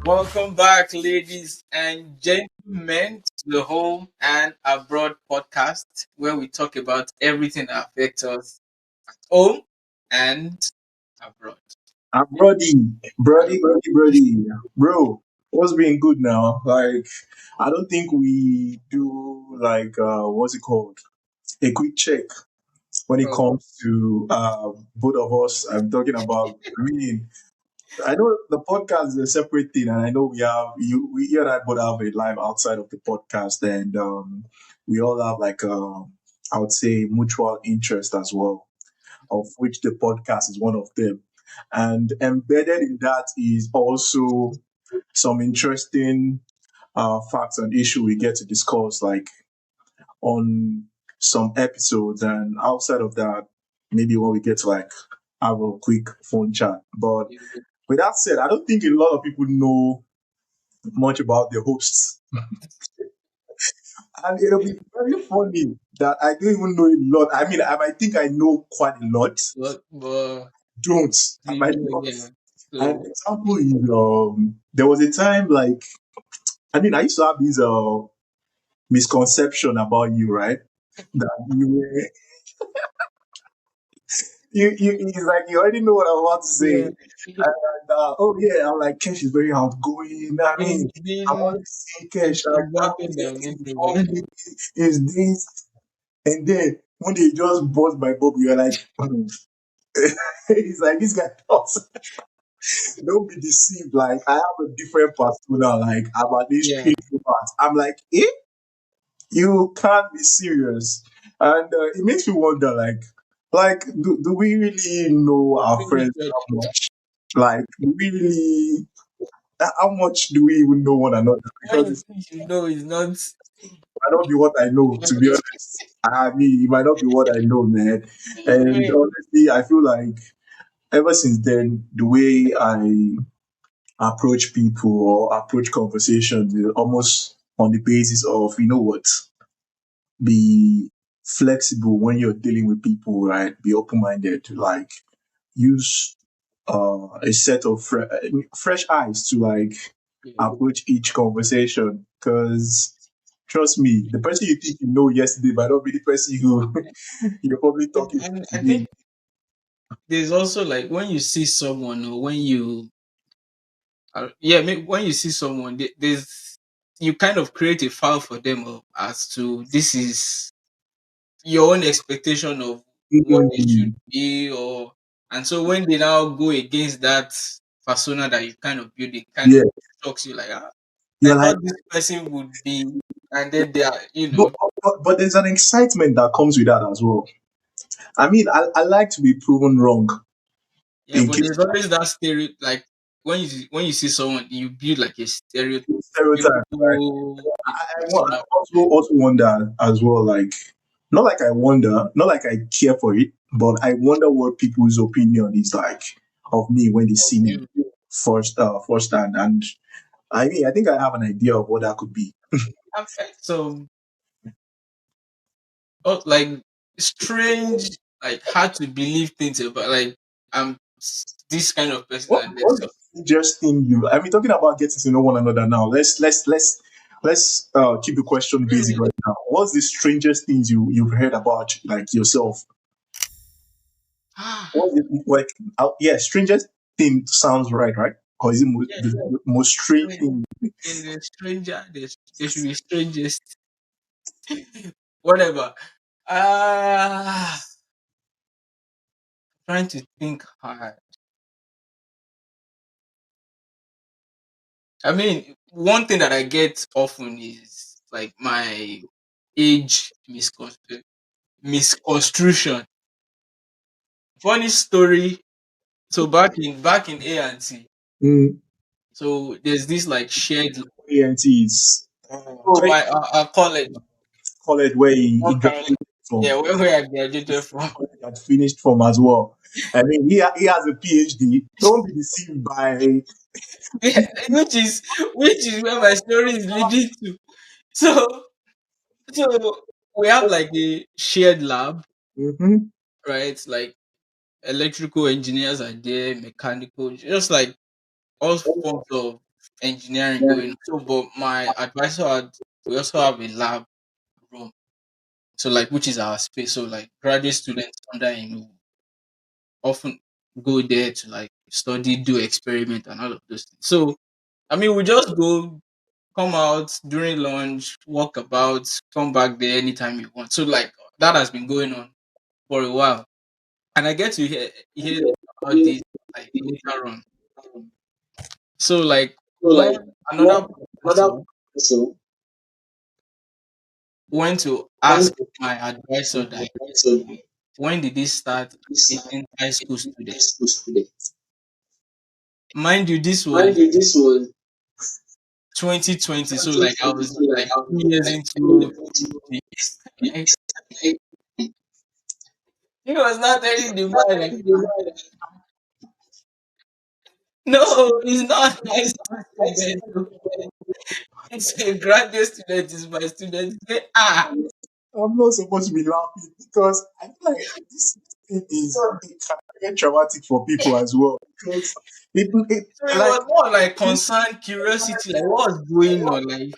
Welcome back, ladies and gentlemen, to the Home and Abroad podcast, where we talk about everything that affects us at home and abroad. I'm bro. What's been good now? Like, I don't think we do like what's it called? A quick check when it Oh, comes to both of us. I'm talking about. I know the podcast is a separate thing, and I know you and I both have a life outside of the podcast, and we all have like I would say mutual interest as well, of which the podcast is one of them. And embedded in that is also some interesting facts and issue we get to discuss, like on some episodes, and outside of that, maybe when we get to like have a quick phone chat. But with that said, I don't think a lot of people know much about the hosts. And it'll be very funny that I don't even know a lot. I mean, I might think I know quite a lot. but Don't. I you might know, not. yeah. An So example is there was a time like I mean I used to have this misconception about you, right? That you were it's like you already know what I'm about to say. yeah, And oh yeah, I'm like Kesh is very outgoing. I he's mean, I'm been always saying Kesh like introverted and he's introvert. only is this, and then when they just bust my bubble, you're like, it's like this guy talks. Don't be deceived. Like I have a different persona. Like I'm an Yeah, introvert. I'm like, you can't be serious, and it makes me wonder, like do we really know our pretty friends much. that much? Like, do we really? How much do we even know one another? When Because you it think you know, it's not. might not be what I know. To be honest, I mean, it might not be what I know, man. And honestly, I feel like ever since then, the way I approach people or approach conversations is almost on the basis of, you know what, be flexible when you're dealing with people, right? Be open minded. Like use a set of fresh eyes to like Yeah. approach each conversation. Because trust me, the person you think you know yesterday might not be the person who you're probably talking to And I today. think there's also like when you see someone or when you when you see someone there's you kind of create a file for them as to this is your own expectation of what they should Mm, be, or and so when they now go against that persona that you kind of build, it kind yeah, of shocks you like, I you're like, thought this person would be, and then they are, but, but there's an excitement that comes with that as well. I mean, I like to be proven wrong yeah, in but case there's always that like when you see someone, you build like a stereotype, right? beautiful, I persona. also wonder as well, like not like I wonder, not like I care for it, but I wonder what people's opinion is like of me when they Of see me you. first hand. And I mean, I think I have an idea of what that could be. I've heard some like strange, like hard to believe things about like I'm this kind of person, and then What's the strangest thing you? I mean, talking about getting to know one another now. Let's keep the question basic right now. What's the strangest things you've heard about like yourself? What's it like? Yeah, strangest thing sounds right, right? Or is it yeah, the most strange strange. thing? In the stranger, there should be strangest, whatever. Ah, trying to think hard. I mean, one thing that I get often is like my age misconstruction. Funny story. So back in A and T, Mm, so there's this like shared. ENT is Oh, I call it college where he what kind. graduated from. Yeah, where I graduated from. College had finished from as well. I mean, he has a PhD. Don't be deceived by. Yeah, which is where my story is leading to. So so we have like a shared lab, Mhm. right? Like electrical engineers are there, mechanical, just like all forms of. engineering going on. So, but my advisor had, we also have a lab room. So, like, which is our space. So, like, graduate students under him will often go there to like study, do experiment, and all of those things. So, I mean, we just go, come out during lunch, walk about, come back there anytime you want. So, like, that has been going on for a while, and I get to hear about this like later on. So, like, So when like another one another professor person went to went ask to my advisor that so when did he start this meeting high school high students? school student. Mind you, this Mind was you, this was 2020, so like I 2020, was so like like I was 2 years like into the like, he was not telling the man like, no, he's not a high school student. It's a graduate student, is my student. He said, ah, I'm not supposed to be laughing because I feel like this thing is it can get traumatic for people as well because it so it like was more like concern, curiosity, like what was going on, like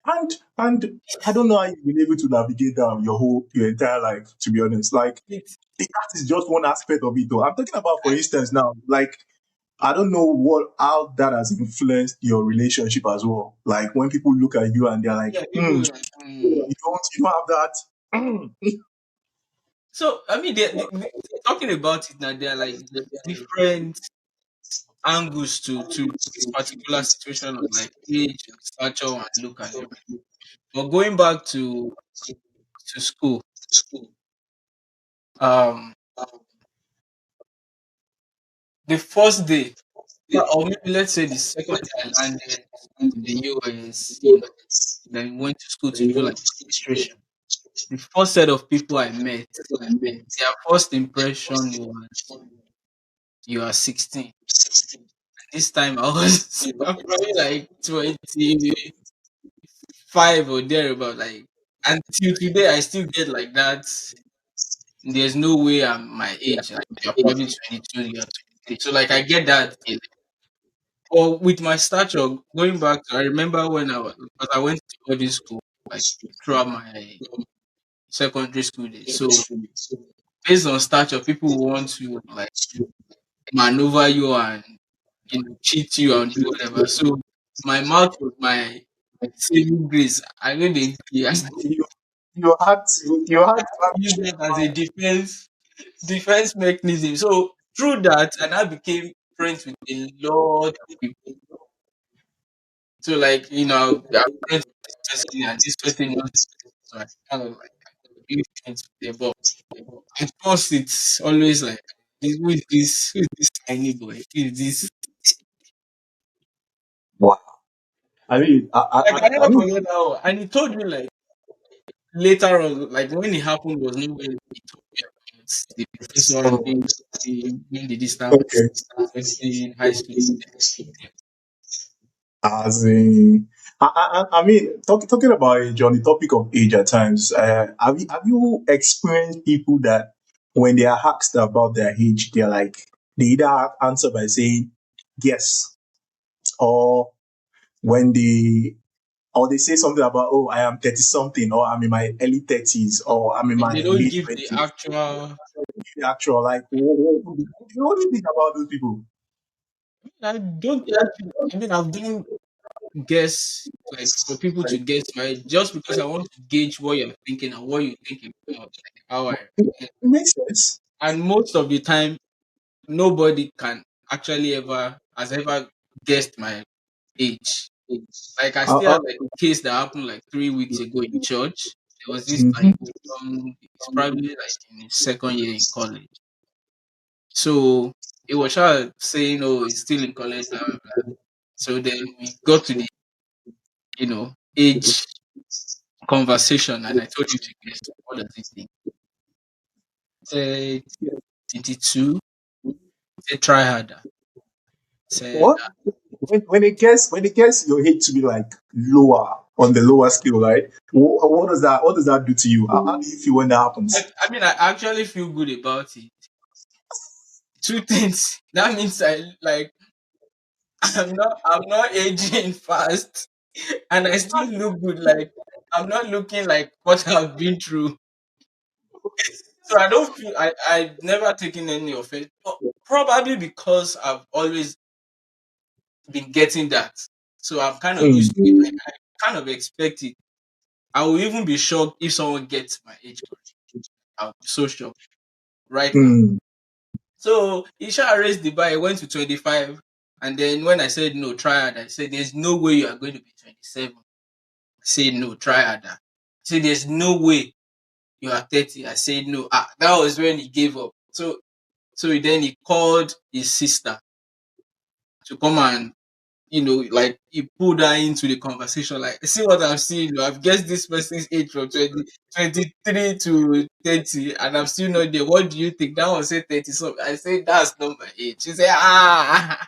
and I don't know how you've been able to navigate your entire life, to be honest. Like it's that is just one aspect of it though. I'm talking about, for instance, now, like I don't know what how that has influenced your relationship as well. Like when people look at you and they're like, yeah, people were like, you don't have that. So I mean, talking about it now, there are like different angles to this particular situation of like age and stature and look and everything. But going back to school, um, the first day, or maybe let's say the second day I landed in the US, then went to school to do like registration. The first set of people I met, their first impression was you are 16. This time I was I'm probably like 25 or thereabout. Like until today, I still get like that. There's no way I'm my age. Like you're probably 22, you're 23. So like I get that feeling. Or with my stature, going back to I remember when because I went to boarding school like throughout my secondary school days. So based on stature, people want to like maneuver you and cheat you and do whatever. So my mouth was my saving grace. I know they you you had to use actually that as a defense mechanism. So through that, and I became friends with a lot of people. So like I'm friends with this person and this person knows this person. So I kind of like be friends with them. But at first, it's always like, who is this? Who is this tiny boy? Who is this? wow. I mean, Like I I never mean, forget how, and he told me like later on, like when it happened was not when he told me about the professor being when did he start okay. affecting high school. As in, I mean, talking about age, on the topic of age at times, have you experienced people that when they are asked about their age, they're like, they either answer by saying yes, or when they say something about, oh, I am 30 something, or I'm in my early 30s, or I'm in Like my they don't late give the 20s. actual. The actual, like, what do you think about those people? I don't actually. I mean, I've done guess like for people to guess right just because I want to gauge what you're thinking and what you think about like how I It makes sense. and most of the time nobody can actually ever has ever guessed my age. Like I Uh, still uh, have like a case that happened like 3 weeks ago in church. There was this like mhm. it's probably like in his second year in college. So it was sure saying, "Oh, he's still in college." Blah, blah, blah. So then we got to the age conversation, and I told him to guess what does he think. Said 22. Said try harder. Said What? When it gets your age to be like lower on the lower scale, right? What does that do to you? How do you feel when that happens? I mean I actually feel good about it. Two things. That means I like I'm not aging fast, and I still look good. Like I'm not looking like what I've been through. So I don't feel I've never taken any offense. Probably because I've always been getting that. So I'm kind of used to it. Mm, I kind of expect it. I will even be shocked if someone gets my age correct. I'll be so shocked right now. mm, So Isha raised the bar. I went to 25. And then when I said no, try harder. I said, there's no way you are going to be 27. I said, no, try harder. I said, there's no way you are 30. I said, no. That was when he gave up. So then he called his sister to come and, like he pulled her into the conversation. Like, see what I'm seeing. I've guessed this person's age from 23 to 30, and I'm still not there. What do you think? That one said 30 something. I said, that's not my age. She said, ah.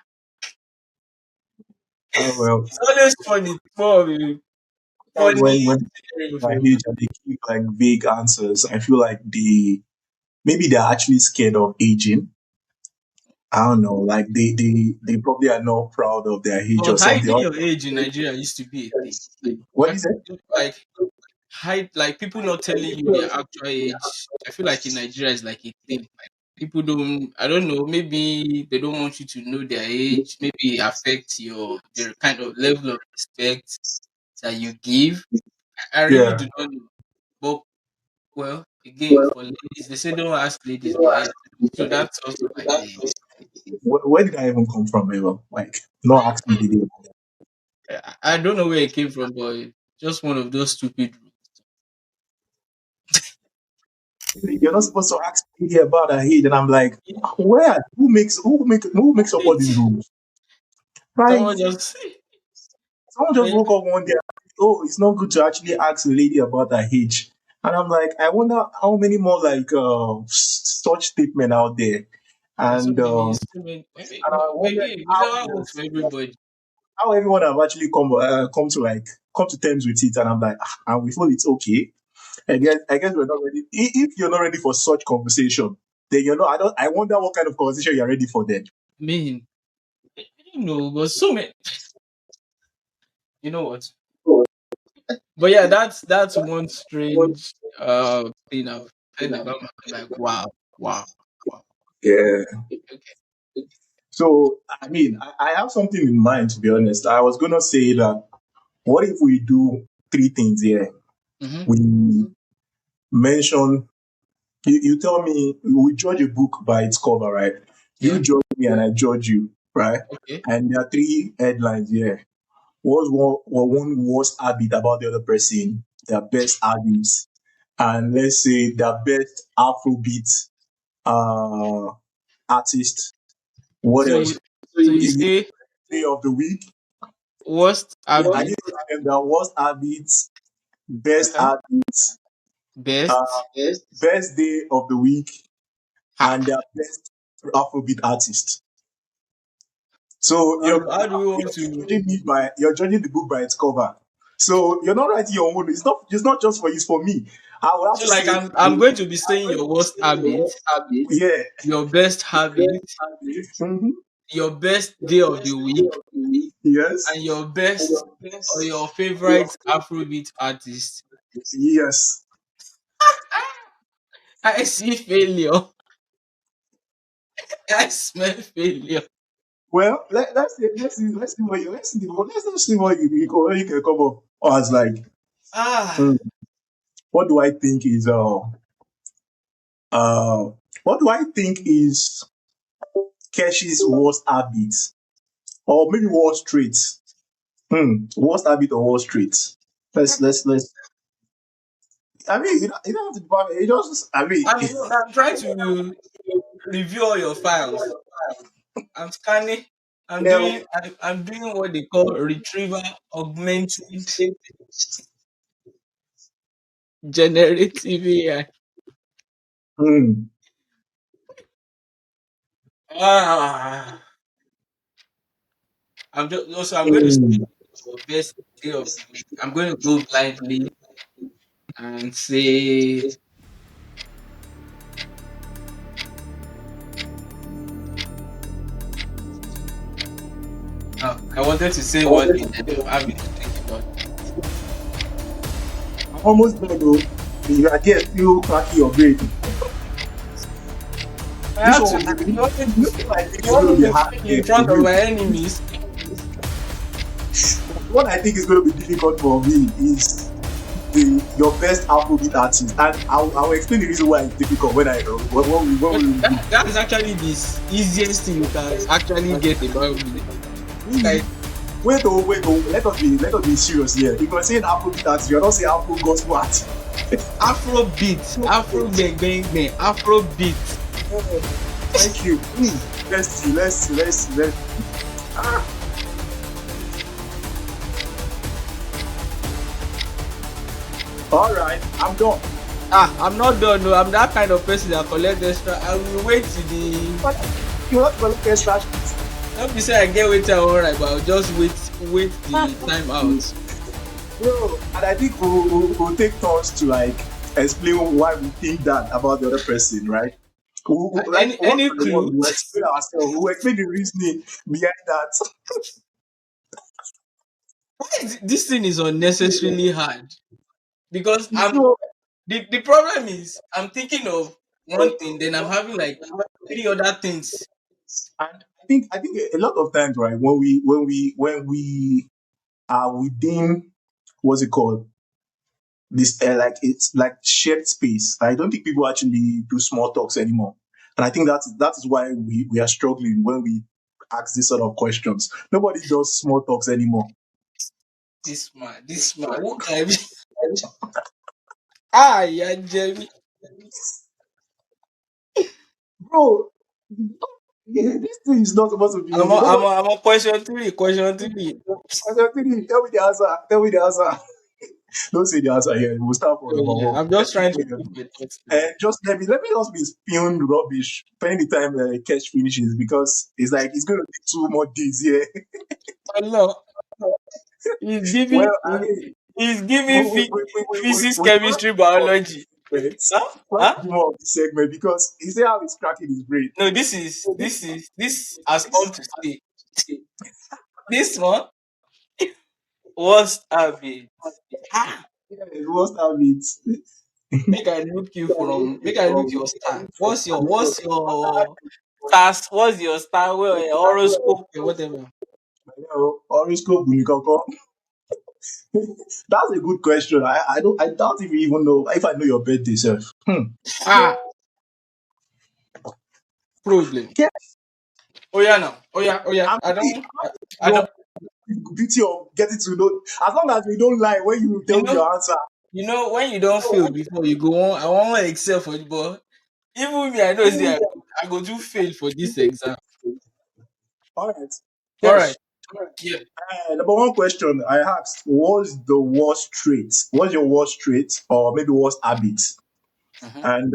well, It's always funny. sometimes Funny when scenario I for me. age and they give like vague answers, I feel like maybe they're actually scared of aging. I don't know, like they probably are not proud of their age But or something. hiding your age in Nigeria used to be a thing. What Like, is it? like hide, like people not telling you their actual age. I feel like in Nigeria is like a thing. Like people don't. I don't know. Maybe they don't want you to know their age. Maybe it affects the kind of level of respect that you give. I really Yeah. do not know. But well, again, for ladies, they say don't ask ladies their age. So that's also like Where did I even come from, ever? Like, not ask me the day. I don't know where it came from, but just one of those stupid rules. You're not supposed to ask me about her age, and I'm like, where? Who makes up all these It, rules? Like, someone just someone just woke up one day. Oh, it's not good to actually ask a lady about her age, and I'm like, I wonder how many more like such statement out there, there's so and many, so many. Maybe, I but wonder again, it how never works for yes, everybody. how everyone have actually come to terms with it, and I'm like, and we feel it's okay. I guess we're not ready. If you're not ready for such conversation, then you're not. I don't. I wonder what kind of conversation you're ready for then. I mean, I don't know, but so many. You know what? But yeah, that's one strange thing I've heard about. I'm like, wow, wow, wow. Yeah. Okay. So I mean, I have something in mind. To be honest, I was gonna say that what if we do three things here? Mm-hmm. We mention. You tell me. We judge a book by its cover, right? You Yeah. judge me, and I judge you, right? Okay. And there are three headlines here. One worst habit about the other person, their best habits, and let's say their best Afrobeat uh, artist. What So else? you so you Is it say day of the week? worst I habit, need to tell them their worst habits, best uh-huh. habits, uh, Best. best day of the week, and Ha. their best Afrobeat artist. So How do we want to? you're judging the book by its cover. So you're not writing your own. It's not just for you. It's for me. I will have So to like say, I'm going to be saying your worst habit, yeah. your best habit, Mhm. your best day of the week, Yes. and your best or your favorite Afrobeat artist. Yes. I see failure. I smell failure. Well, let's see what you can come up as like. Ah, hmm, What do I think is uh what do I think is Keshi's worst habit, or maybe worst traits? Worst habit or worst traits? Let's. I mean, you don't have to. You just. I mean, I'm trying to review all your files. I'm scanning. yeah. I'm doing what they call retrieval augmented generative AI. Hmm. Ah, I'm going to say Hmm. your best day of the week. I'm going to go blindly and say I wanted to say one thing and I'm having to think about it. I'm almost there though. You are there still cracking your brain. I This have one to. will be You want me to? this one I think You is going want to be me to hard fail in for front of you. my enemies? What I think is going to be difficult for me is your best Afrobeat artist, and I'll explain the reason why it's difficult when But we review. that's actually the easiest thing you can actually get about me. Really? Like Wait, oh, let us be serious here. If you're saying Afrobeat artist, you're not saying Afro gospel artist. Afro beat, Afro bang bang bang, Afro beat. Thank you. Let's see. Ah, all right, I'm done. I'm not done. No, I'm that kind of person that collect extra. I will wait to the. But you're not going to extra shit. Not be say I get wait till alright, but I'll just wait the time out. Bro, and I think we'll take turns to like explain why we think that about the other person, right? Like one Any by one, clue? we'll explain ourselves. We'll explain the reasoning behind that. Why is this thing is unnecessarily hard? Because You know, the problem is I'm thinking of one thing, then I'm having like three other things. and I think a lot of times, right, when we are within what's it called? This like it's like shared space. I don't think people actually do small talks anymore. And I think that is why we are struggling when we ask this sort of questions. Nobody does small talks anymore. This man, who can be? Ah, yeah, Jeremy. Bro, yeah, this thing is not supposed to be. Nobody, I'm on question three. Question three. tell me the answer. Tell me the answer. Don't say the answer here. We'll start from Oh number yeah, one. I'm just trying to put my thoughts together. And just let me just be spewing rubbish any time catch finishes because it's like it's going to take 2 more days here. Oh no, he's Well, giving I mean, he's giving physics, we should chemistry, biology. Huh? let's Huh? do more of this segment because he said how he's cracking his brain. No, this has come to stay. This one was habit. Ah, Yeah, he wants to have it. make I look your star. What's your star? Well, your horoscope or whatever. Horoscope Bunikoko. That's a good question. I doubt if you even know if I know your birthday, self. Ah, problem. Yeah, Oh yeah, now. Oh yeah. I'm happy. I Your don't. beauty of getting to know. As long as you don't lie when you You tell me know, your answer. when you don't fail before you go on. I want to excel for you, but even me, I know say I go do fail for this exam. All right. All right. Yes. Yeah. Number one question I asked: what's the worst trait? What's your worst trait, or maybe worst habit? Mm-hmm. And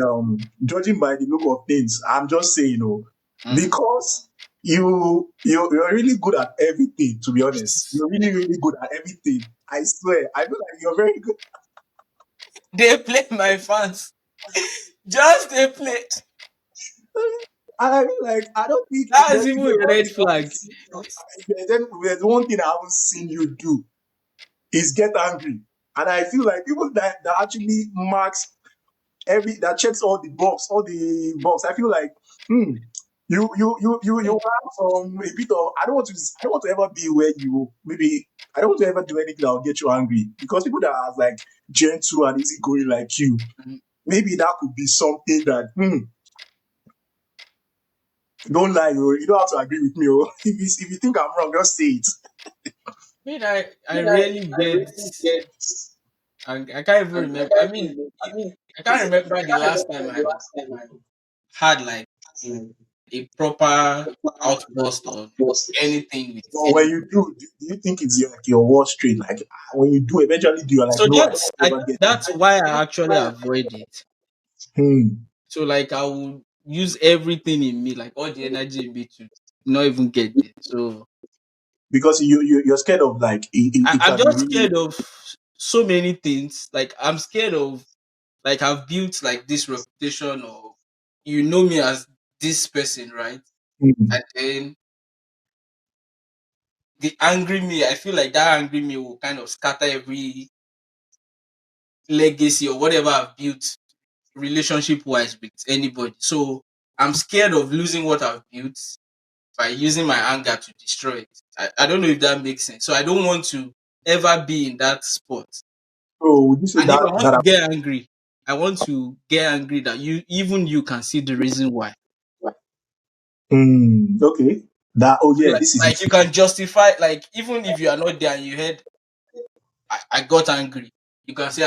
judging by the look of things, I'm just saying, Mm-hmm. because you're really good at everything. To be honest, you're really good at everything. I swear, I feel like you're very good. They play my fans. Just they play. And I feel like I don't think That's even a red flag. if there's one thing I haven't seen you do is get angry. And I feel like people that actually marks every that checks all the box. I feel like hmm, you have a bit of I don't want to ever be where you maybe I don't want to ever do anything that will get you angry because people that are like gentle and easygoing like you, Mhm. maybe that could be something that don't lie, you don't have to agree with me. If you think I'm wrong, just say it. I really get. I can't even remember. I mean, I can't remember the last time I had like a proper outburst on anything with But when anyone. you do you think it's like your worst trait? Like when you do eventually do, you're like, So no, I don't ever get it. that's why I actually avoid it. Hmm. So like I will use everything in me, like all the energy in me to not even get there. So Because you're scared of like it I'm can be just really. scared of so many things. Like I'm scared of like I've built like this reputation or you know me as this person, right? Hmm. And then the angry me, I feel like that angry me will kind of scatter every legacy or whatever I've built relationship wise with anybody. So I'm scared of losing what I've built by using my anger to destroy it. I don't know if that makes sense. So I don't want to ever be in that spot. So would you say And if I that want to get angry, I want to get angry that you can see the reason why. okay. That oh So yeah, this is like you can justify, like even if you are not there and you heard I got angry, you can say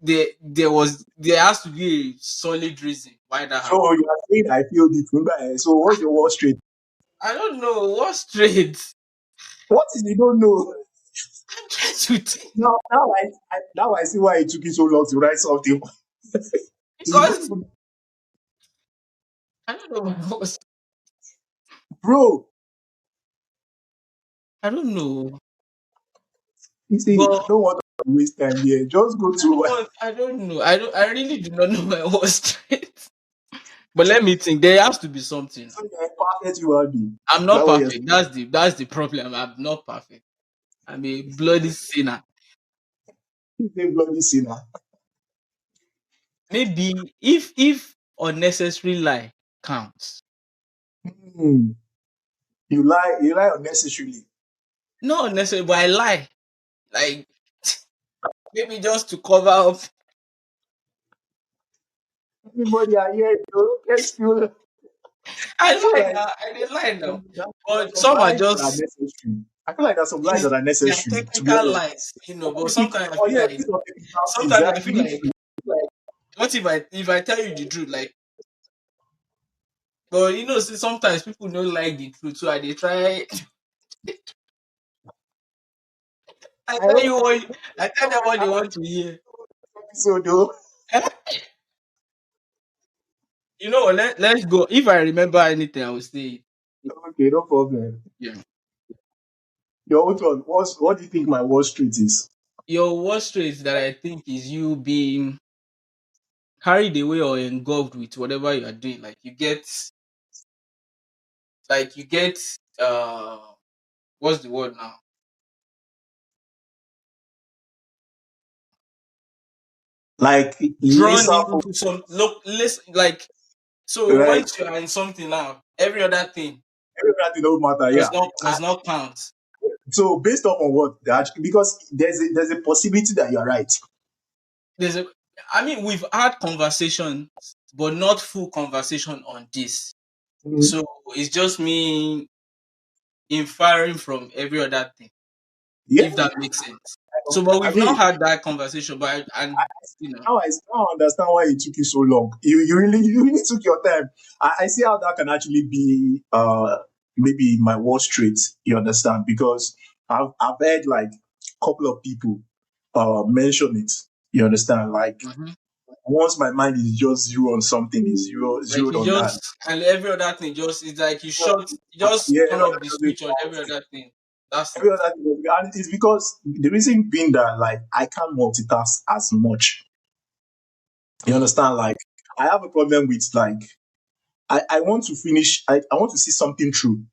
there has to be a solid reason why that happened. so you are saying I feel different. So what's your worst trait? I don't know what's straight. What is you don't know? I'm trying to think Now I see why it took you so long to write something. You don't because even, I don't know bro. I don't know. You see, I But don't want to waste time here. Just go to I don't know. I really do not know my worst trait. But let me think. There has to be something. so you're a perfect human being. I'm That not what you're perfect. That's the problem. I'm not perfect. I'm a bloody sinner. saying. He's a bloody sinner. Maybe if unnecessary lie counts. Hmm. You lie unnecessarily. Not unnecessary, but I lie. Like maybe just to cover up. Everybody are here, so let's feel. I I feel lie like now. I did lie now. there's But some some are lies that are just necessary. I feel like there's some lies that are they are necessary, to be technical honest. lies, But sometimes I feel Yeah, like these are technical things. They're actually true. what if I tell you the truth, like but see sometimes people don't like the truth, so they try I I tell hope you what I tell them what I they hope want to hear. this episode though. Let's go. If I remember anything, I will say it. Okay, no problem. Yeah. Your own one. What do you think my worst street is? Your worst trait that I think is you being carried away or engulfed with whatever you are doing. Like you get uh what's the word now? Like Drawn listen for into some look listen like so like once you are in something now, every other thing everything don't matter. does Yeah. not does not count. So based off on what actually, because there's a possibility that you're right. There's a I mean we've had conversations but not full conversation on this. Mm, So it's just me inferring from every other thing, yeah. if that makes sense. So but I we've not mean, had that conversation, but and you know, now I understand why it took you so long. You really took your time. I see how that can actually be maybe my worst trait. You understand? Because I've heard like a couple of people mention it. You understand? Like mhm. once my mind is just zero on something, is Like zeroed you on that. just and every other thing just it's like you just Yeah, turn every off the other thing switch on every other thing. That's it. every other thing. And it's because the reason being that like I can't multitask as much. You Mm, understand? Like I have a problem with like I want to finish. I want to see something through,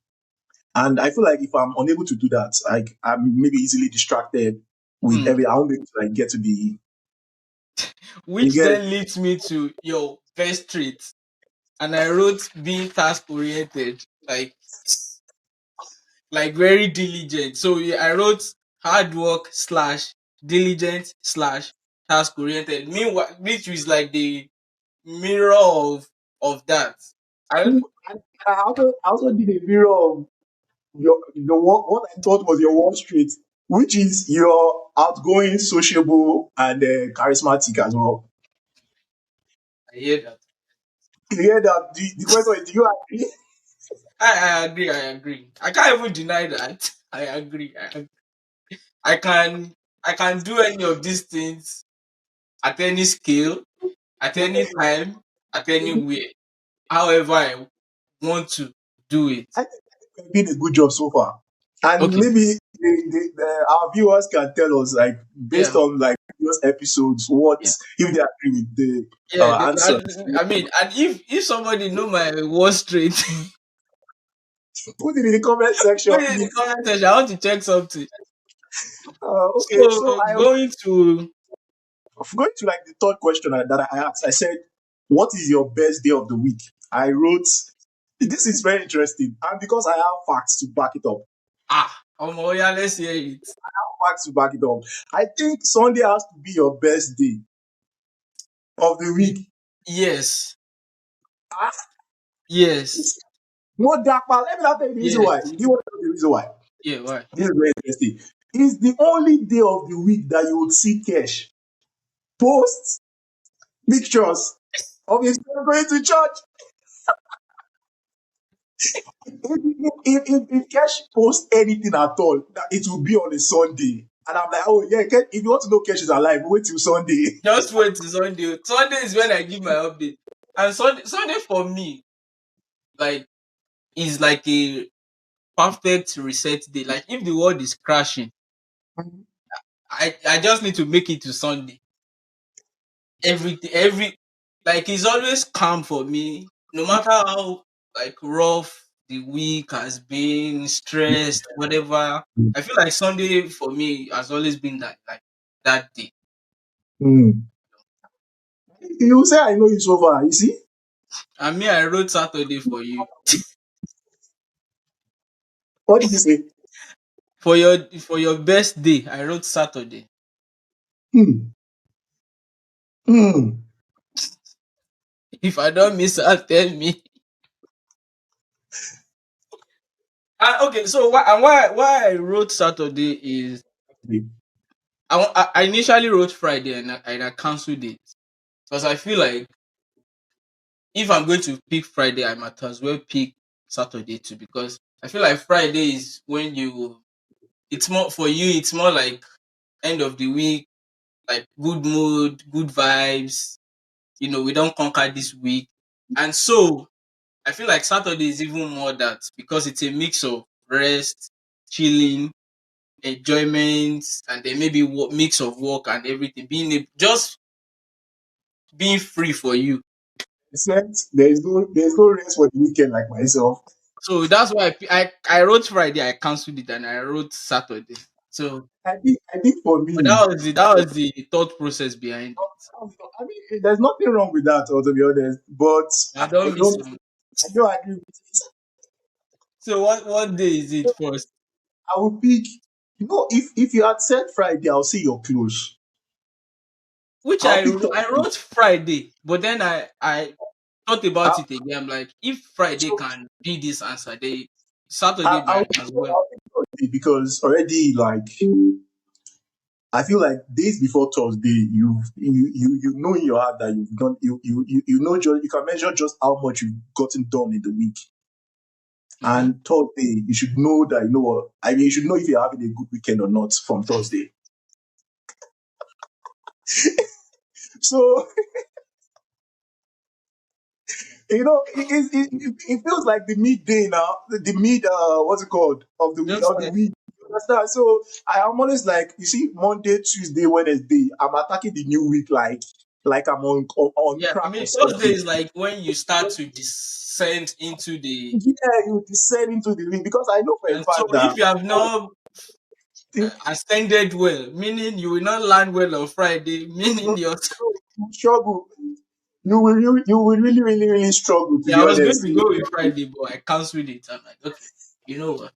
and I feel like if I'm unable to do that, like I'm maybe easily distracted with mm. every. I won't be able to like get to the. You Which get then leads me to your best trait. And I wrote being task oriented, like very diligent. So yeah, I wrote hard work slash diligent slash task oriented. Meanwhile, which is like the mirror of that. I and I also did a mirror of what I thought was your Wall Street, which is you're outgoing, sociable, and charismatic as well. I hear that. You hear that? The question is, do you agree? I agree. I agree. I can't even deny that. I agree. I can I can do any of these things at any scale, at any time, at anywhere. However, I want to do it. I think you've been a good job so far. And Okay. maybe our viewers can tell us, like, based Yeah. on like previous episodes, what Yeah. if they agree with the Yeah. answers. I mean, and if somebody know my worst trait, Put it in the comment section, Put it in the please. comment section. I want to check something. Okay, so So going to I'm going to like the third question that I asked. I said, "What is your best day of the week?" I wrote, "This is very interesting," and because I have facts to back it up, oh yeah, let's hear it. facts to back it up, I think Sunday has to be your best day of the Y- week. yes, Ah, yes, no dark man. Let me not tell you the reason yes. why. Do you want to know the reason why? Yeah, why? This is very interesting. It's the only day of the week that you would see cash post pictures of his going to church. If Cash posts anything at all, it will be on a Sunday. And I'm like, oh yeah, if you want to know Cash is alive, wait till Sunday. Just wait till Sunday. Sunday is when I give my update. And Sunday for me, like, is like a perfect reset day. Like if the world is crashing, I just need to make it to Sunday. Every like it's always calm for me, no matter how like rough the week has been, stressed, whatever. I feel like Sunday for me has always been that day. Mm. You say I know you so far. You see? And me, I wrote Saturday for you. What did you say? For your best day, I wrote Saturday. Hmm. Hmm. If I don't miss out, tell me. Okay, so why I wrote Saturday is I initially wrote Friday and I canceled it because I feel like if I'm going to pick Friday, I might as well pick Saturday too because I feel like Friday is when it's more for you. It's more like end of the week, like good mood, good vibes. We don't conquer this week, and so I feel like Saturday is even more that because it's a mix of rest, chilling, enjoyment, and then maybe mix of work and everything. Just being free for you. Except there is no rest for the weekend like myself. So that's why I wrote Friday, I cancelled it, and I wrote Saturday. So, I think for but me, that was the thought process behind it. I mean, there's nothing wrong with that, to be honest. But I don't miss some. I don't agree with it. So what day is it first? I will pick. If you had said Friday, I'll say you're close. Which I'll I pick wr- I Thursday. wrote Friday, but then I thought about I'll, it again. I'm like, if Friday so can be this answer, they Saturday I'll might pick, as well. I'll pick Thursday because already like I feel like days before Thursday, you know in your heart that you've done you know just you can measure just how much you've gotten done in the week. Hmm. And Thursday, you should know that you know what I mean. You should know if you're having a good weekend or not from Thursday. So it feels like the midday now, the mid what's it called Just of the week. You understand? So I'm always like, you see, Monday, Tuesday, Wednesday, I'm attacking the new week like I'm on yeah. I crack or mean, Thursday something. is like when you start to descend into the. Yeah, you descend into the week because I know for a And so fact that if you have not you ascended well, meaning you will not land well on Friday, meaning your. struggle. You will really, really, really struggle to Yeah, be I was going honest. to go with Friday, but I cancelled it. I'm like, okay, you know what?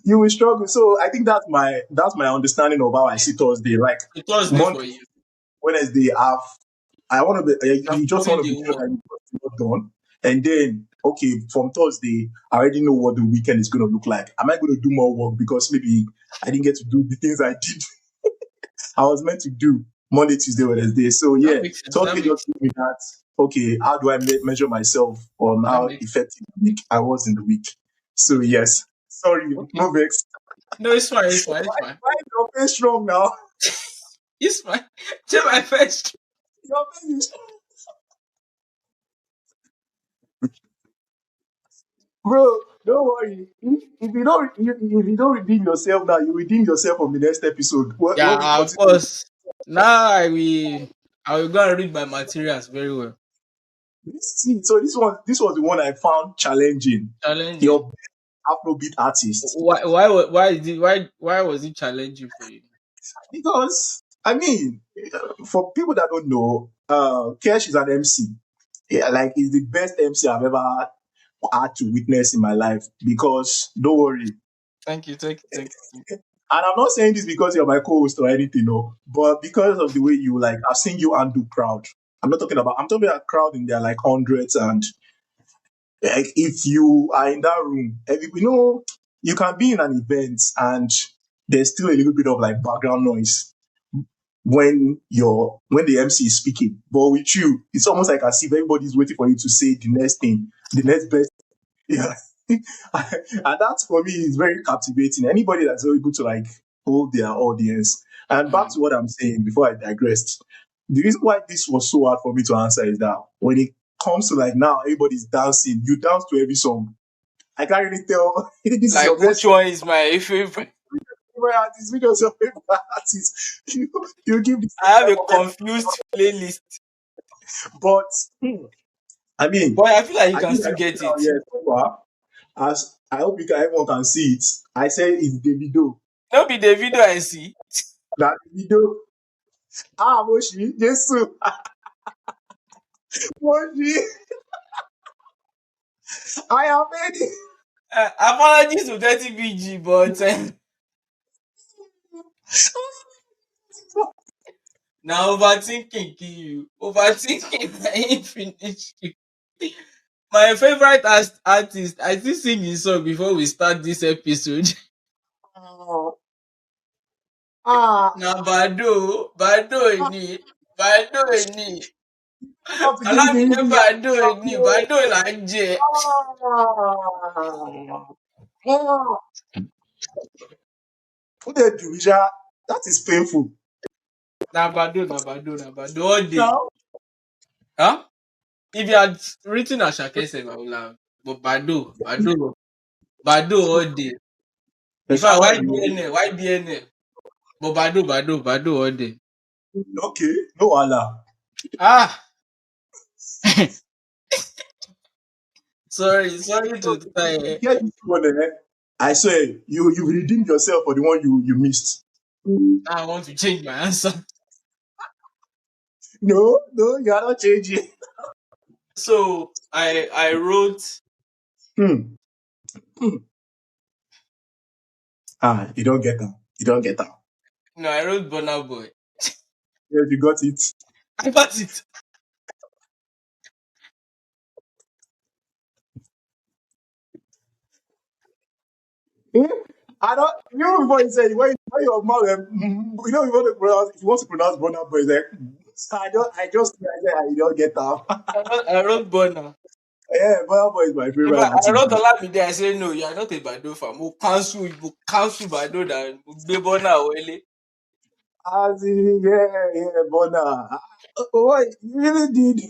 You will struggle. So I think that's my understanding of how I see Thursday. Like So Thursday Monday, for you. Wednesday, I want to be. You have You just put in want to the be sure work. that you're done, and then okay, from Thursday, I already know what the weekend is going to look like. Am I going to do more work because maybe I didn't get to do the things I did I was meant to do Monday, Tuesday, Wednesday. So That yeah, makes sense. That Thursday makes just give me that. Okay, how do I measure myself on that how makes effective week I was in the week? So okay. yes, sorry, Okay. no vex. No, it's fine. It's fine. It's Why, fine. why is your face strong now? It's fine. Check my first. Your face is bro. Don't worry. If you don't redeem yourself now, you redeem yourself on the next episode. When we Yeah, of continue. course. Now I will go and read my materials very well. See, so this was the one I found challenging. Challenging. Your Afrobeat artist. Why is it why was it challenging for you? Because I mean, for people that don't know, Kesh is an MC. Yeah, like he's the best MC I've ever had to witness in my life. Because don't worry, Thank you, thank you, thank you. and I'm not saying this because you're my co-host or anything, no, but because of the way you like, I've seen you undo crowd. I'm talking about crowd in there like hundreds, and like if you are in that room, you can be in an event and there's still a little bit of like background noise when the MC is speaking. But with you, it's almost like as if everybody's waiting for you to say the next thing, the next best. Yeah. And that for me is very captivating. Anybody that's able to like hold their audience. And back Mm. to what I'm saying before I digressed. The reason why this was so hard for me to answer is that when it comes to like now everybody's dancing, you dance to every song. I can't really tell this is Like your which best one is my favorite? favorite artist, which was your favorite artist. You give the I same have type a of confused playlist. but I mean, But I feel like you I can think still I get now, it. yeah, so far, as I hope everyone can see it. I say it's Davido. Don't be the video I see. That Davido. Ah, Moshi, Jesus, Moshi, I am ready. Apologies to 30 BG, but now overthinking kill you. Overthinking ain't finish you. My favorite artist, I still sing his song before we start this episode. Ah, ah, Now Bado ni, Bado ni. you have to give me the Alámìdé reason why Bado you ni, are Bado là ń jẹ. ah, ah. Who dey do, Isha? That is painful. Na Bado all day. Now, Huh? If you had written Asake Sef, I would have. But Bado all day. In fact, Eshawa why you BNL? Why BNL? But Bado all day. okay? No Allah. Ah, sorry to You try. get this one, eh? I swear, you redeemed yourself for the one you missed. I want to change my answer. No, no, you are not changing. So I wrote Hmm. Hmm. Ah, you don't get that. You don't get that. no, I wrote Burna Boy. Yes, you got it. I got it. Hmm? I don't. You before you said when your mouth, you know, you want to pronounce. If you want to pronounce Bonner, but it's like I said, you don't get that. I wrote Burna. Yeah, Bonner Boy is my In favorite fact, I artist. wrote Olamide. I said no, you are not a Bado fan. Mo cancel Bado than Gbe Burna Wele. As in, yeah, Bonner. Boy, you really did.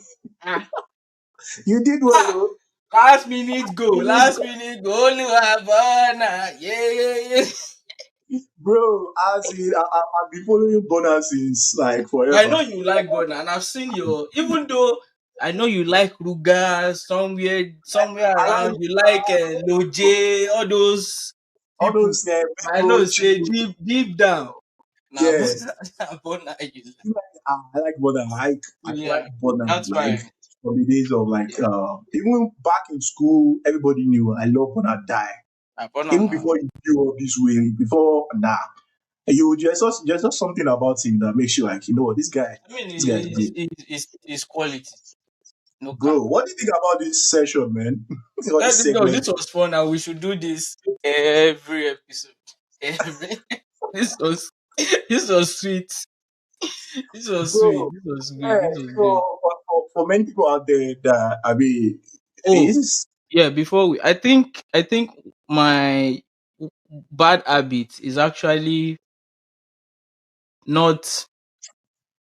Ah, You did well, ah. though. Last minute go. Only one Burna. Yeah. Bro, as in, I've been following Bonner since like I forever. know you like Burna, and I've seen your. Even though I know you like Ruga, somewhere I around like you like Loje, all those all people. those I know Metro say chicken. deep down. Now Yeah, Burna you like. I like Bonner. I Yeah, like Bonner. that's Like fine. from the days of like even back in school, everybody knew I love Bonner die. Burna Even now. before you grew up this way, before nah, you just something about him that makes you like, you know what, I mean, this guy is good. it's quality. No cap. Bro, what do you think about this session, man? Or this No, segment? this was fun, and we should do this every episode. Every this was this was sweet. This was sweet. Bro, This was yeah, good. This was good. for many people out there that I mean, Oh, is yeah. Before I think my bad habit is actually not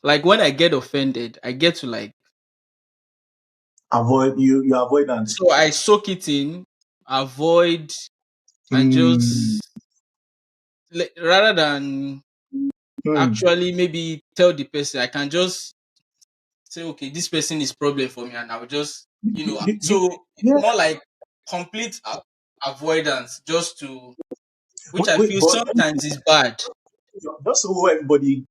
like when I get offended, I get to like avoid you avoidant. so I soak it in, avoid, and Mm, just rather than mm. actually maybe tell the person, I can just say, okay, this person is problem for me, and I'll just Yeah, so more like complete avoidance just to, which I Wait, feel but sometimes is bad. just so everybody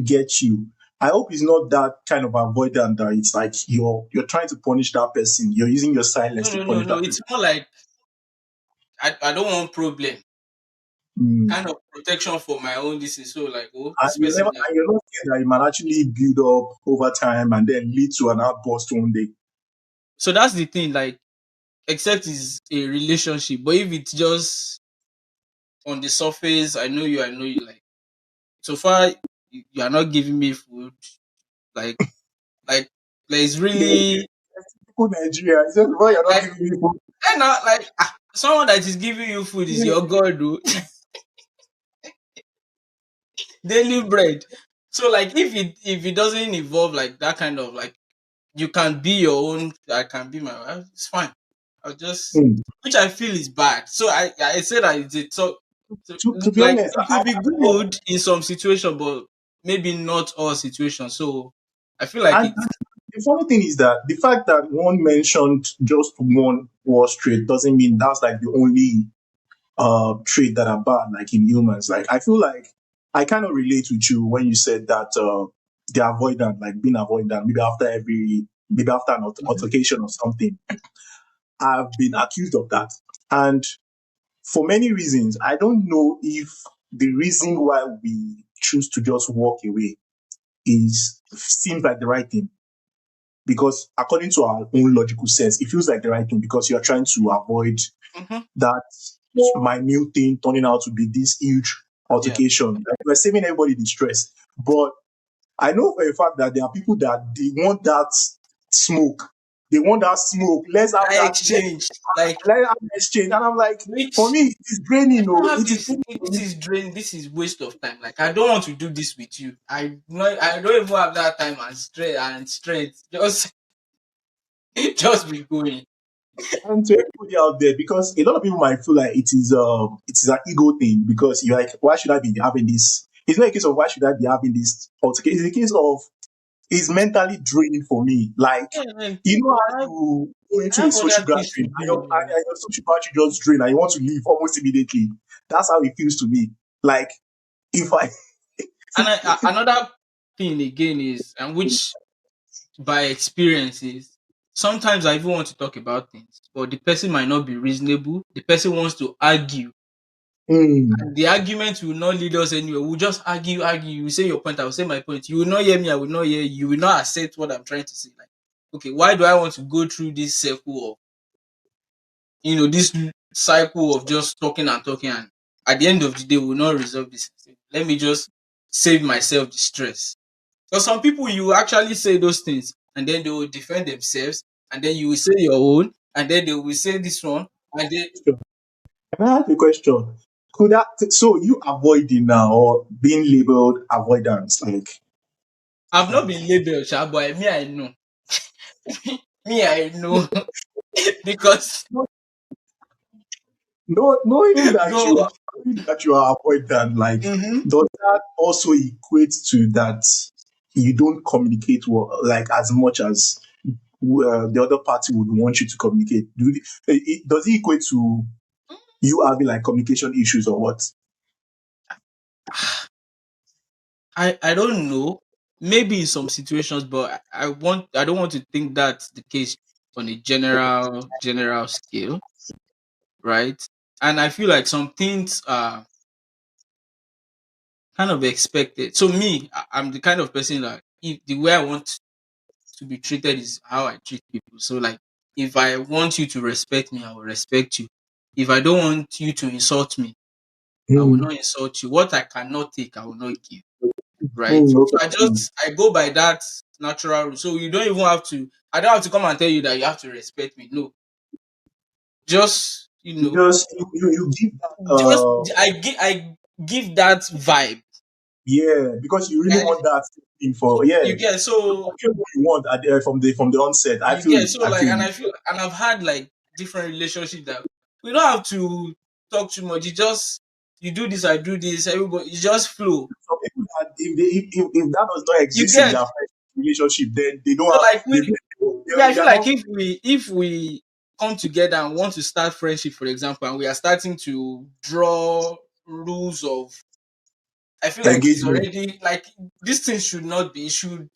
gets you, I hope it's not that kind of avoidant that it's like you're trying to punish that person. You're using your No, silence to no, no, punish no. that It's person. more like I don't want problem. Mm. Kind of protection for my own this is so like, oh, And this person that you're not scared that it might actually build up over time and then lead to an outburst one day. so that's the thing, like, except it's a relationship. But if it's just on the surface, I know you, like, so far you are not giving me food, like like it's Yeah, really people Nigeria, it's just why you're not like, giving me food. and not like, someone that is giving you food is your god, though. Daily bread. So like if it doesn't involve like that kind of like, you can be your own, I can be my wife, it's fine. I'll just, Mm. which I feel is bad. So I say that it's a so, To be like honest, it will be good in some situation, but maybe not all situations. So I feel like and it's the funny thing is that the fact that one mentioned just one Wall Street doesn't mean that's like the only trait that are bad, like in humans. Like I feel like I kind of relate with you when you said that they're avoidant, like being avoidant, maybe after an Mhm. altercation or something. I've been accused of that. And for many reasons, I don't know if the reason why we choose to just walk away is seems like the right thing. Because according to our own logical sense, it feels like the right thing because you're trying to avoid Mhm. that minute thing turning out to be this huge Yeah. altercation. Like we're saving everybody the stress. But I know for a fact that there are people that they want that smoke. They want that smoke. I exchange like, Let's have exchange. And I'm like, for which me, it is draining. I don't No, have it is this. draining for This me. is drain. This is waste of time. Like, I don't want to do this with you. I don't even have that time and straight. Just just be going. And to everybody out there, because a lot of people might feel like it is an ego thing because you're like, why should I be having this? It's not a case of why should I be having this altercation. It's a case of it's mentally draining for me. Like, Yeah, man. you know I how have, you go I into a have other social things to gathering and do. Man. your social battery just drain and you want to leave almost immediately. That's how it feels to me. Like, if I And another thing again is, and which by experience is, sometimes I even want to talk about things, but the person might not be reasonable. The person wants to argue, mm, and the argument will not lead us anywhere. We'll just argue. You say your point, I will say my point. You will not hear me, I will not hear you. You will not accept what I'm trying to say. Like, okay, why do I want to go through this circle of, this cycle of just talking and talking, and at the end of the day, we will not resolve this. Let me just save myself the stress. Because some people, you actually say those things, and then they will defend themselves, and then you will say your own, and then they will say this one, and then can I ask a question? Could that so you avoiding now or being labeled avoidance? I've not been labeled, sha, but me, I know. Me, I know. Because No, no, knowing that go. you are avoidant, like Mhm. does that also equate to that you don't communicate well, like as much as the other party would want you to communicate? Does it equate to you having like communication issues or what? I don't know. Maybe in some situations, but I don't want to think that's the case on a general scale, right? And I feel like some things are kind of expected. So me, I'm the kind of person that, if the way I want to be treated is how I treat people. So like, if I want you to respect me, I will respect you. If I don't want you to insult me, I will Mm, not insult you. What I cannot take, I will not give. Right? So okay. I go by that natural rule. So you don't even have to. I don't have to come and tell you that you have to respect me. No, just You give that just I give that vibe. yeah, because you really Guys, want that thing for yeah. you get so Actually what you want from the onset. I you feel get you. so I like, feel and you. I feel, and I've had like different relationships that we don't have to talk too much. You just, you do this, I do this. Everybody, you just flow. Some people that if that does not You exist in get their friendship relationship, then they don't so have like they, we. they, Yeah, I they feel are like not if we come together and want to start friendship, for example, and we are starting to draw rules of, I feel like it's Engagement. already like this thing should not be. It should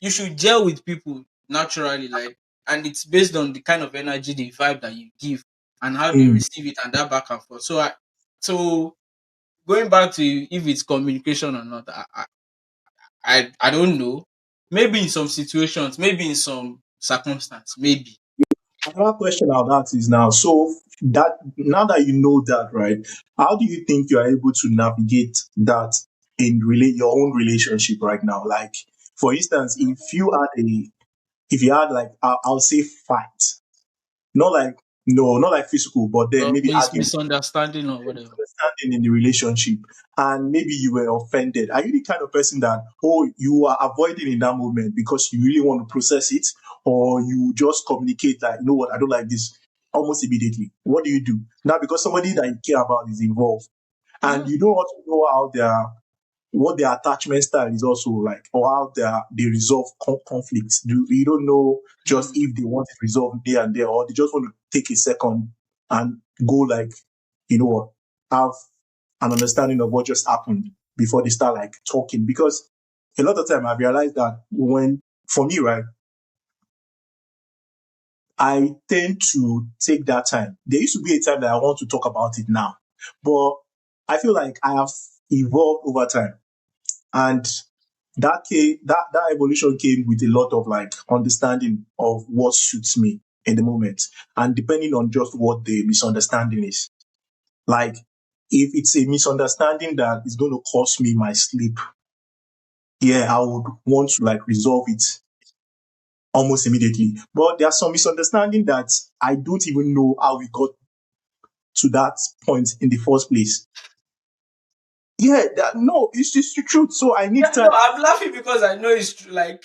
You should gel with people naturally, like, and it's based on the kind of energy, the vibe that you give, and how they Mm. receive it, and that back and forth. So going back to if it's communication or not, I don't know. Maybe in some situations, maybe in some circumstance, maybe. Another question I'll ask is now, so that now that you know that, right, how do you think you are able to navigate that in your own relationship right now? Like, for instance, if you had like, I'll say fight, not like, no, not like physical, but then maybe argument, Misunderstanding or whatever. misunderstanding in the relationship, and maybe you were offended. Are you the kind of person that, oh, you are avoiding in that moment because you really want to process it, or you just communicate like, you know what, I don't like this almost immediately? What do you do now? Because somebody that you care about is involved, and Yeah. you don't also know how what their attachment style is also like, or how they resolve conflicts. You don't know just Hmm. if they want it resolved there and there, or they just want to take a second and go like, you know what, have an understanding of what just happened before they start like talking. Because a lot of time I've realized that when, for me, right, I tend to take that time. There used to be a time that I want to talk about it now, but I feel like I have evolved over time, and that evolution came with a lot of like understanding of what suits me in the moment, and depending on just what the misunderstanding is. Like, if it's a misunderstanding that is going to cost me my sleep, yeah, I would want to like resolve it almost immediately. But there are some misunderstanding that I don't even know how we got to that point in the first place. Yeah, no, it's just the truth. So I need Yeah, no, time. I'm laughing because I know it's true. Like,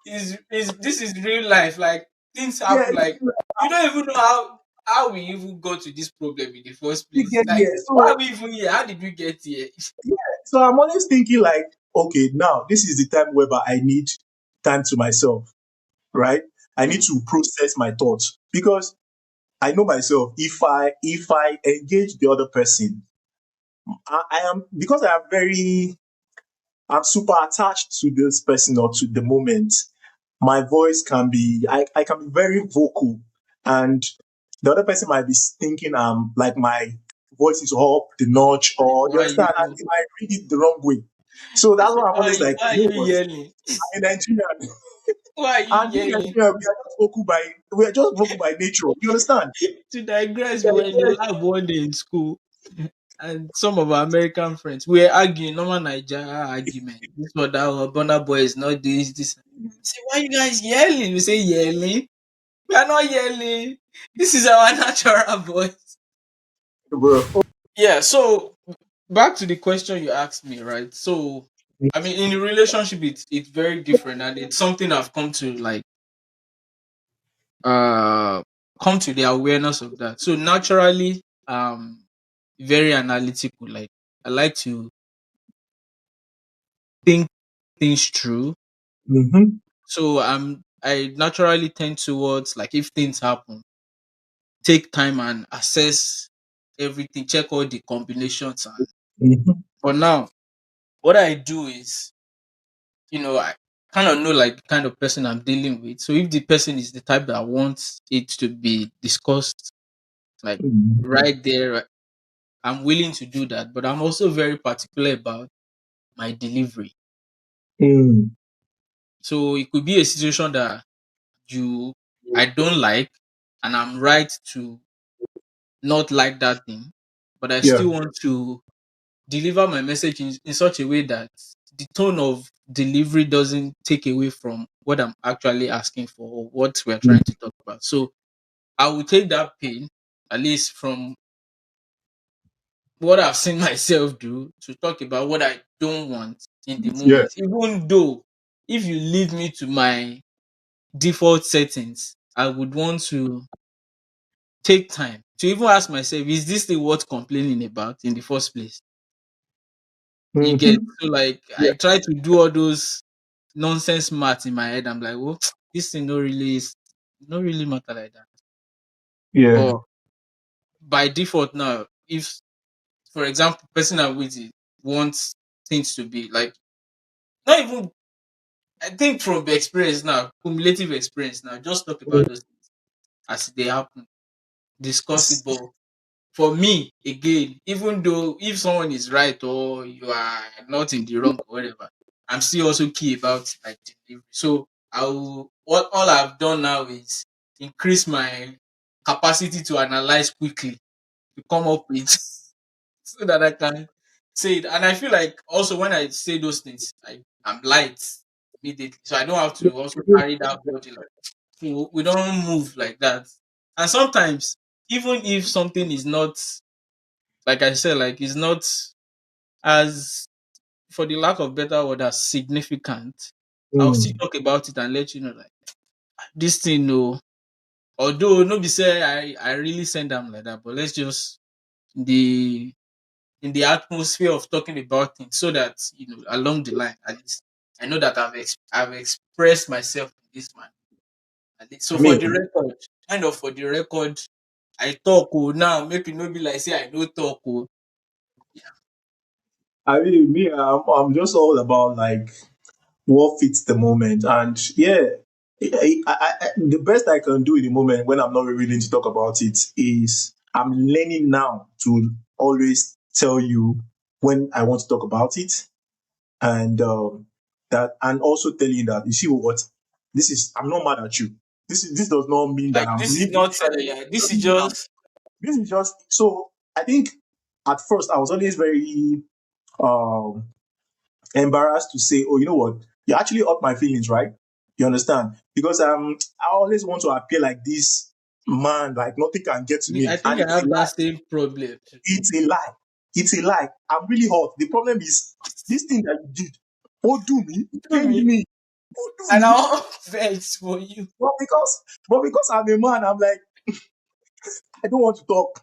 is this is real life. Like, things Yeah, happen. Like, you don't even know how we even got to this problem in the first you place. get Like, here. why are So we even here? How did we get here? yeah, so I'm always thinking like, okay, now this is the time whereby I need time to myself, right? I need Mm. to process my thoughts because I know myself. If I engage the other person, I am, because I'm super attached to this person or to the moment. My voice can be, I can be very vocal, and the other person might be thinking like my voice is up the notch, or you Why are understand, and you? they might read it the wrong way. So I that's said, why I'm always like, why are you know you what, yelling? I'm a Nigerian, Why are you and being yelling? Nigerian, we are just vocal by nature. You understand? To digress, we were in the lab one day in school, and some of our American friends we were arguing, normal Nigeria argument. This or that, or Burna Boy is not this. I say, why you guys yelling? We say yelling. We are not yelling. This is our natural voice. Bro. Yeah. So back to the question you asked me, right? So I mean, in a relationship, it's very different, and it's something I've come to like uh come to the awareness of that. So naturally, very analytical. Like, I like to think things through. Mm-hmm. So I naturally tend towards, like, if things happen, take time and assess everything, check all the combinations. And Mm-hmm. for now, what I do is, I kind of know like the kind of person I'm dealing with. So if the person is the type that wants it to be discussed, like, Mm-hmm. right there, I'm willing to do that. But I'm also very particular about my delivery. Mm. So it could be a situation that you I don't like, and I'm right to not like that thing, but I Yeah. still want to deliver my message in such a way that the tone of delivery doesn't take away from what I'm actually asking for or what we're trying to talk about. So I will take that pain, at least from what I've seen myself do, to talk about what I don't want in the Yeah. moment. Even though if you leave me to my default settings, I would want to take time to even ask myself, is this thing worth complaining about in the first place? You get, Mm-hmm. so like Yeah. I try to do all those nonsense maths in my head. I'm like, well, this thing no really matter like that. Yeah. But by default now, if for example, person I'm with wants things to be like not even I think from the experience now, cumulative experience now, just talk about those things as they happen, discuss it. But for me, again, even though if someone is right or you are not in the wrong or whatever, I'm still also key about like delivery. So I will what all I've done now is increase my capacity to analyze quickly to come up with so that I can say it. And I feel like also when I say those things, I'm light immediately. So I don't have to also carry that body like we don't move like that. And sometimes even if something is not like I said, like it's not as for the lack of better word as significant, I'll still Mm. talk about it and let you know like this thing no. Although no be say I really send them like that, but let's just the in the atmosphere of talking about things so that along the line at least I know that I've expressed myself in this man at least. So I for mean, the record, kind of for the record, I talk now make it no be like say I no talk yeah. me, I'm just all about like what fits the moment, and yeah, the best I can do in the moment when I'm not really willing to talk about it is I'm learning now to always tell you when I want to talk about it, and that, and also tell you that you see what this is. I'm not mad at you. This does not mean that Like I'm this is leaving. not yeah, It this is doesn't mean just this is just so. I think at first I was always very um embarrassed to say, oh, you know what, you actually hurt my feelings, right? You understand? Because I always want to appear like this man, like nothing can get to me. I me, think and I it's a have that lie. same problem too. It's a lie. It's a lie. I'm really hurt. The problem is this thing that you did. Oh, do me, To pained me, me. Oh, do and I me. want vex for you. But because I'm a man, I'm like, I don't want to talk.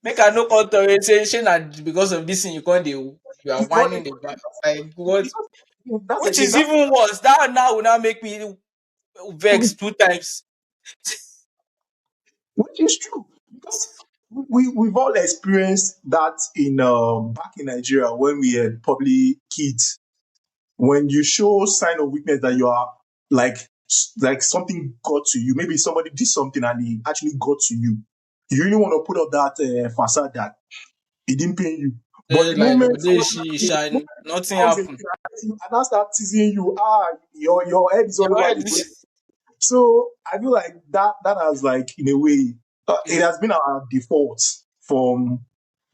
Make I no come to it say shey na because of this thing you come dey you are But whining about like what because that's which again is that's even worse. That now will now make me vex two times. which is true because we've all experienced that in back in Nigeria when we were probably kids. When you show sign of weakness that you are like like something got to you, maybe somebody did something and it actually got to you. You really want to put up that facade that it didn't pain you. But Like Odeshi the shine, moment it nothing comes again happen. and I start teasing you, your head is all Your over head the place. is So I feel like that has like in a way it yeah, has been our default from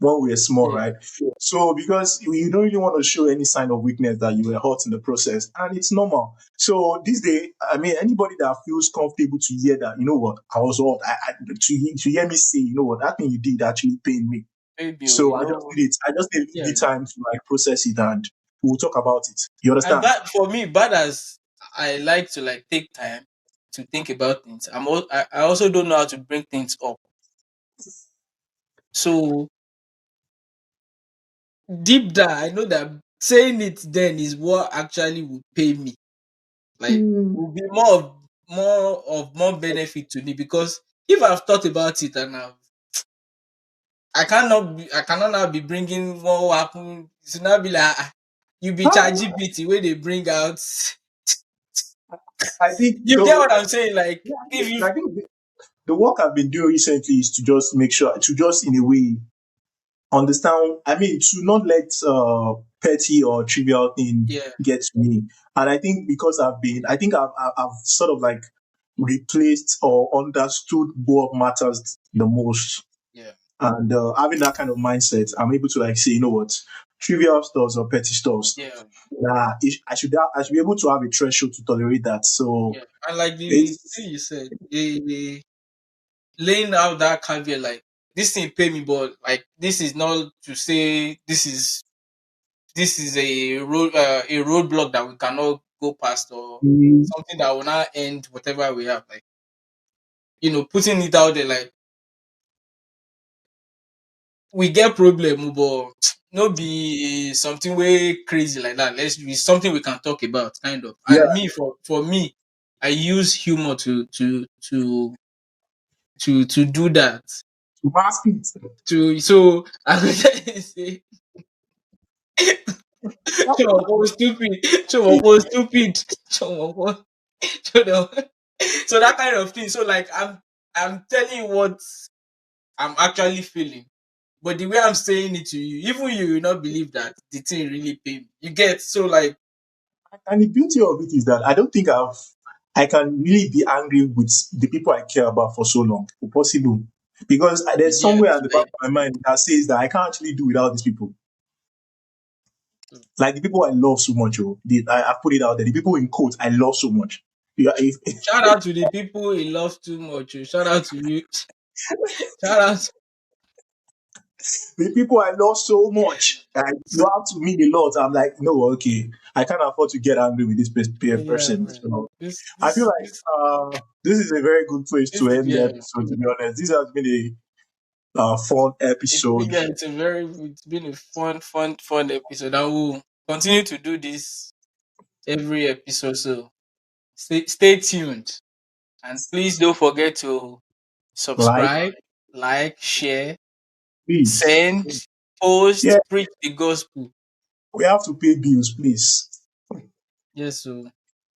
when we were small, yeah. right? So because you don't really want to show any sign of weakness that you were hurt in the process, and it's normal. So this day, I mean, anybody that feels comfortable to hear that, you know what, I was hurt, to hear me say, you know what, that thing you did actually pained me. Maybe So know. I just need a little Yeah. bit time to like process it, and we'll talk about it. You And understand? bad for me, bad as I like to like take time to think about things. I also don't know how to bring things up. So deep down, I know that saying it then is what actually will pay me. Like will be more benefit to me because if I've thought about it and I cannot now be bringing what will happen. It should not be like you be Ah, ChatGPT where they bring out. I think You get so. what I'm saying? Like Yeah, if you I think the work I've been doing recently is to just make sure to just in a way understand. I mean, to not let petty or trivial thing yeah get to me. And I think because I think I've sort of like replaced or understood what matters the most. yeah And having that kind of mindset, I'm able to like say, you know what, trivial stuff or petty stuff. yeah Nah, I should be able to have a threshold to tolerate that. So yeah, and like the it's thing you said, they laying out that caveat like this thing pay me, but like this is not to say this is a roadblock that we cannot go past or mm, something that will not end whatever we have. Like putting it out there like we get problem, but no be something way crazy like that. Let's be something we can talk about, kind of. And yeah. me for me, I use humor to to do that. To mask it. To so I could say Chomoko stupid. Chomoko stupid. Chomoko. So that kind of thing. So like I'm telling you what I'm actually feeling. But the way I'm saying it to you, even you will not believe that the thing really pain me. You get so like And the beauty of it is that I don't think I can really be angry with the people I care about for so long. Possible. Because there's yes, somewhere at the back like of my mind that says that I can't actually do without these people. Like the people I love so much, I put it out there. The people in quotes I love so much. Yeah, shout out to the people he loves too much. Oh. Shout out to you. Shout out. the people I love so much, and you have to mean a lot. I'm like, no, okay, I can't afford to get angry with this Yeah, person. man. So This I feel this like this this is a very good place this to end the yeah. episode. To be honest, this has been a fun episode. It's a very it's been a fun episode. I will continue to do this every episode. So stay tuned. And please don't forget to Like, subscribe, like, share, please, send, yeah, post, preach the gospel. we have to pay bills, please. Yes, so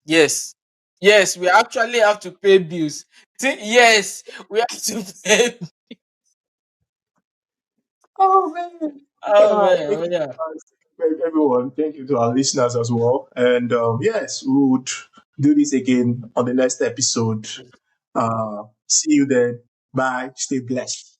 yes. Yes, we actually have to pay bills. Yes, we have to pay. Oh man. Oh man, Thank oh you, yeah. everyone. Thank you to our listeners as well. And yes, we would do this again on the next episode. See you then. Bye. Stay blessed.